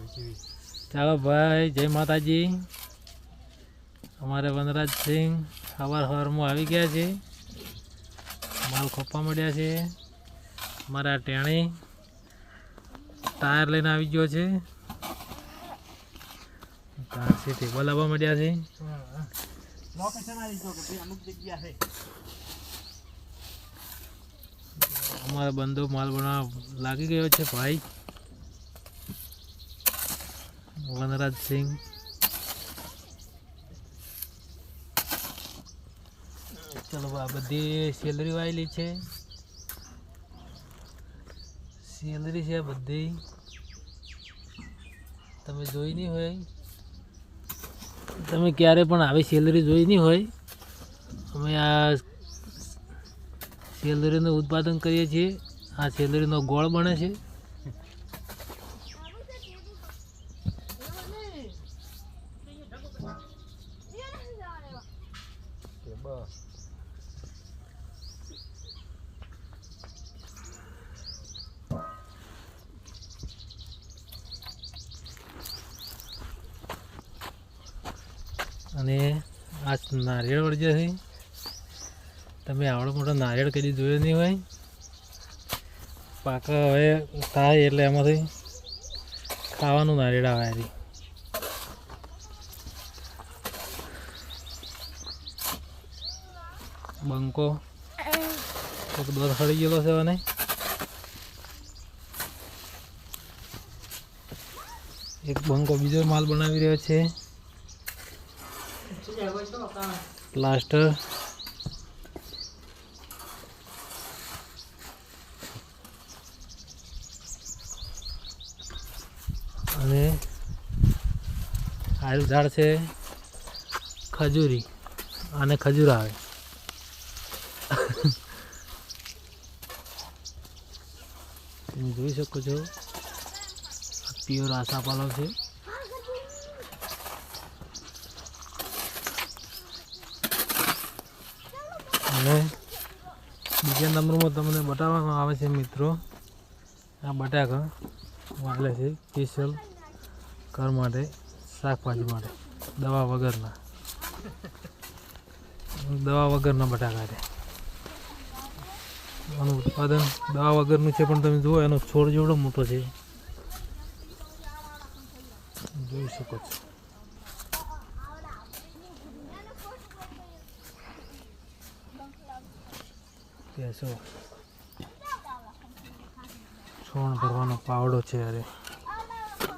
ચાલો ભાઈ, જય માતાજી। અમારે વનરાજ સિંહ સવારમાં આવી ગયા છે, માલ ખોપવા મળ્યા છે। અમારા ટેણી ટાયર લઈને આવી ગયો છે, કારથી બોલાવવા મળ્યા છે। અમારો બંદો માલ બનાવવા લાગી ગયો છે ભાઈ વનરાજ સિંહ। ચલો આ બધી સેલરી વાયેલી છે, સેલરી છે બધી, તમે જોઈ નહીં હોય, તમે ક્યારે પણ આવી સેલરી જોઈ નહીં હોય। અમે આ સેલરીનું ઉત્પાદન કરીએ છીએ, આ સેલરીનો ગોળ બને છે। અને આ નારિયેળ વળજે છે, તમે આવડો મોટો નારિયેળ કદી જોયો નહીં હોય। પાકા હવે થાય એટલે એમાંથી ખાવાનું નારિયેળ આવે છે। બંકો એક દોર સડી ગયેલો છે, અને એક બંકો બીજો માલ બનાવી રહ્યો છે, પ્લાસ્ટર। અને આ ઝાડ છે ખજૂરી, આને ખજૂર આવે। તમે જોઈ શકો છો પ્યોર આસાપાલવ છે। અને બીજા નંબરમાં તમને બતાવવામાં આવે છે મિત્રો, આ બટાકા વાલે છે સ્પેશિયલ ઘર માટે, શાકભાજી માટે, દવા વગરના બટાકા છે। આનું ઉત્પાદન દવા વગરનું છે, પણ તમે જુઓ એનો છોડ જેવડો મોટો છે, જોઈ શકો છો। છોણ ભરવાનો પાવડો છે અરે।